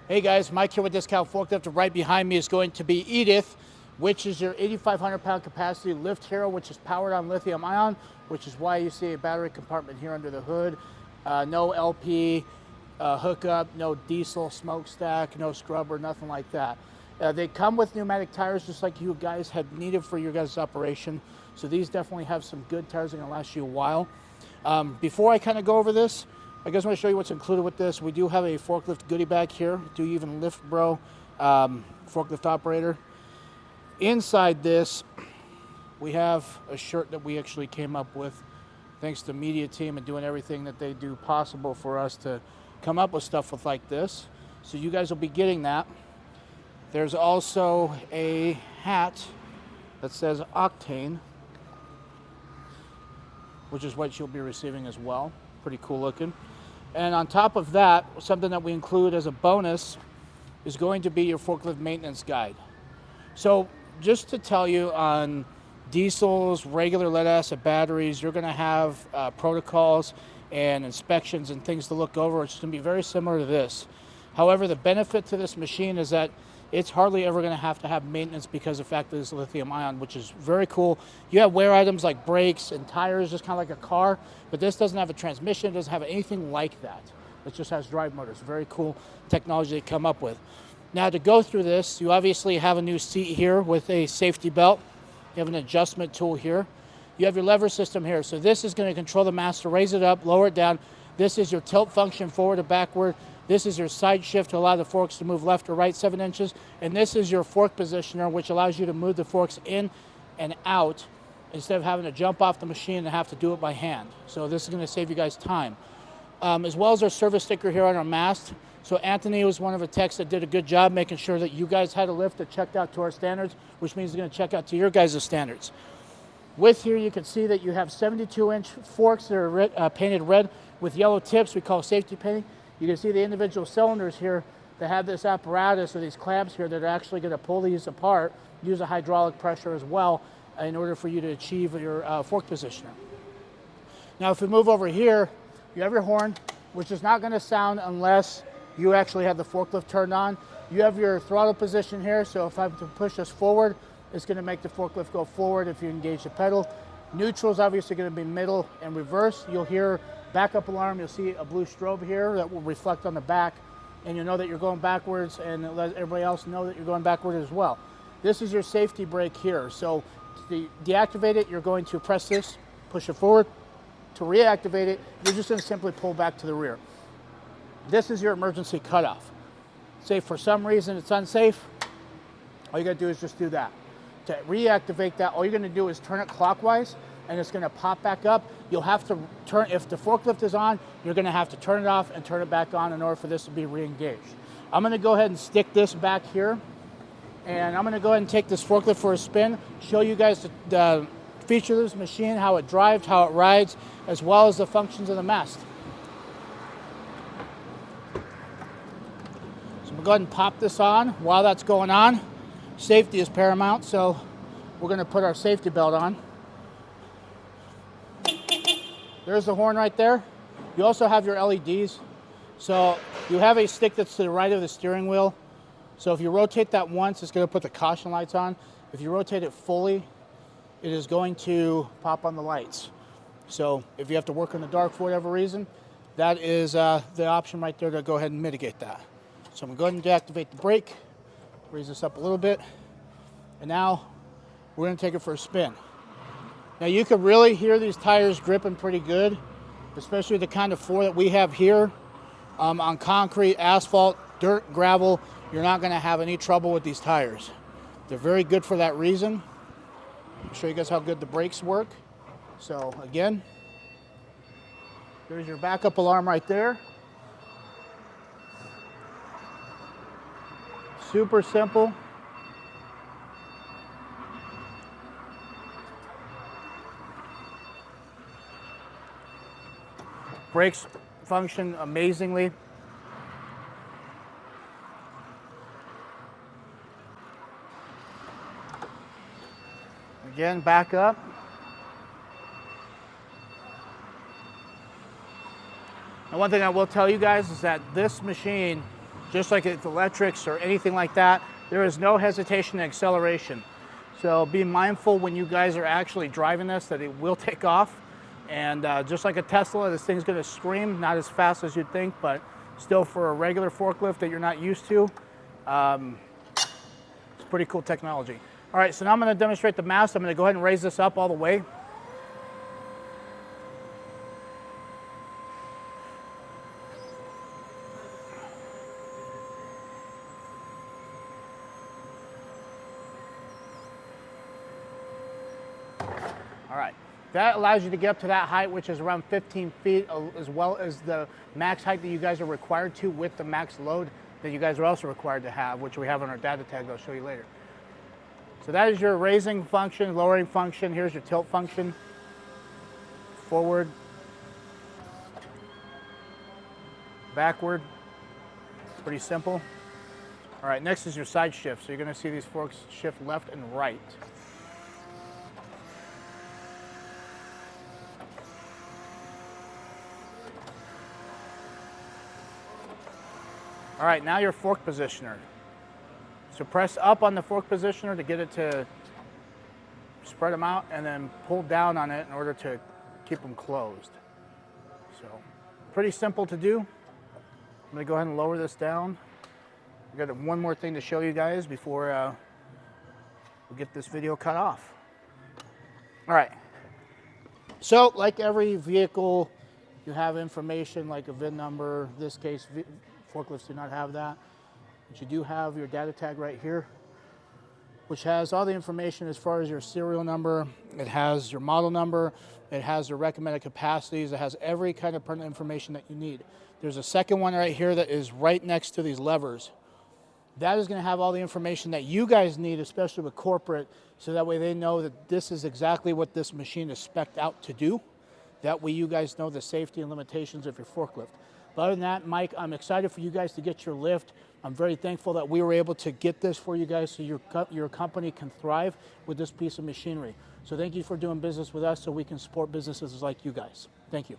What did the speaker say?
Hey guys, Mike here with Discount Forklift. Right behind me is going to be Edith, which is your 8,500 pound capacity lift hero, which is powered on lithium ion, which is why you see a battery compartment here under the hood. No LP hookup, no diesel smokestack, no scrubber, nothing like that. They come with pneumatic tires just like you guys had needed for your guys' operation. So these definitely have some good tires that are gonna last you a while. Before I kind of go over this, I guess I want to show you what's included with this. We do have a forklift goodie bag here. Do you even lift, bro? Forklift operator. Inside this, we have a shirt that we actually came up with thanks to the media team and doing everything that they do possible for us to come up with stuff with like this. So you guys will be getting that. There's also a hat that says Octane, which is what you'll be receiving as well. Pretty cool looking. And on top of that, something that we include as a bonus is going to be your forklift maintenance guide. So just to tell you, on diesels, regular lead acid batteries, you're going to have protocols and inspections and things to look over. It's going to be very similar to this. However, the benefit to this machine is that it's hardly ever going to have maintenance because of the fact that it's lithium ion, which is very cool. You have wear items like brakes and tires, just kind of like a car, but this doesn't have a transmission, it doesn't have anything like that. It just has drive motors. Very cool technology they come up with. Now to go through this, you obviously have a new seat here with a safety belt. You have an adjustment tool here. You have your lever system here. So this is going to control the mast to raise it up, lower it down. This is your tilt function forward or backward. This is your side shift to allow the forks to move left or right 7 inches. And this is your fork positioner, which allows you to move the forks in and out instead of having to jump off the machine and have to do it by hand. So this is going to save you guys time. As well as our service sticker here on our mast. So Anthony was one of the techs that did a good job making sure that you guys had a lift that checked out to our standards, which means it's going to check out to your guys' standards. With here, you can see that you have 72-inch forks that are painted red with yellow tips. We call safety painting. You can see the individual cylinders here that have this apparatus or these clamps here that are actually going to pull these apart, use a hydraulic pressure as well in order for you to achieve your fork positioner. Now, if we move over here, you have your horn, which is not going to sound unless you actually have the forklift turned on. You have your throttle position here, so if I'm to push this forward, it's going to make the forklift go forward if you engage the pedal. Neutral is obviously going to be middle and reverse. You'll hear backup alarm. You'll see a blue strobe here that will reflect on the back, and you'll know that you're going backwards, and it lets everybody else know that you're going backward as well. This is your safety brake here. So to deactivate it, you're going to press this, push it forward. To reactivate it, you're just going to simply pull back to the rear. This is your emergency cutoff. Say for some reason it's unsafe, all you got to do is just do that. To reactivate that, all you're going to do is turn it clockwise, and it's going to pop back up. You'll have to turn, if the forklift is on, you're going to have to turn it off and turn it back on in order for this to be re-engaged. I'm going to go ahead and stick this back here, and I'm going to go ahead and take this forklift for a spin, show you guys the feature of this machine, how it drives, how it rides, as well as the functions of the mast. So we'll go ahead and pop this on. While that's going on, safety is paramount, so we're going to put our safety belt on. There's the horn right there. You also have your LEDs. So you have a stick that's to the right of the steering wheel. So if you rotate that once, it's going to put the caution lights on. If you rotate it fully, it is going to pop on the lights. So if you have to work in the dark for whatever reason, that is the option right there to go ahead and mitigate that. So I'm going to go ahead and deactivate the brake, raise this up a little bit, and now we're going to take it for a spin. Now you can really hear these tires gripping pretty good, especially the kind of floor that we have here. On concrete, asphalt, dirt, gravel, you're not going to have any trouble with these tires. They're very good for that reason. I'll show you guys how good the brakes work. So again, there's your backup alarm right there. Super simple. Brakes function amazingly. Again, back up. And one thing I will tell you guys is that this machine just like it's electrics or anything like that, there is no hesitation in acceleration. So be mindful when you guys are actually driving this that it will take off. And just like a Tesla, this thing's gonna scream, not as fast as you'd think, but still for a regular forklift that you're not used to, it's pretty cool technology. All right, so now I'm gonna demonstrate the mast. I'm gonna go ahead and raise this up all the way. All right, that allows you to get up to that height, which is around 15 feet, as well as the max height that you guys are required to with the max load that you guys are also required to have, which we have on our data tag I'll show you later. So that is your raising function, lowering function. Here's your tilt function. Forward, backward, pretty simple. All right, next is your side shift. So you're gonna see these forks shift left and right. All right, now your fork positioner. So press up on the fork positioner to get it to spread them out, and then pull down on it in order to keep them closed. So pretty simple to do. I'm gonna go ahead and lower this down. I got one more thing to show you guys before we get this video cut off. All right, so like every vehicle, you have information like a VIN number. In this case, forklifts do not have that, but you do have your data tag right here, which has all the information as far as your serial number. It has your model number. It has your recommended capacities. It has every kind of pertinent information that you need. There's a second one right here that is right next to these levers. That is going to have all the information that you guys need, especially with corporate, so that way they know that this is exactly what this machine is spec'd out to do. That way you guys know the safety and limitations of your forklift. But other than that, Mike, I'm excited for you guys to get your lift. I'm very thankful that we were able to get this for you guys so your company can thrive with this piece of machinery. So thank you for doing business with us so we can support businesses like you guys. Thank you.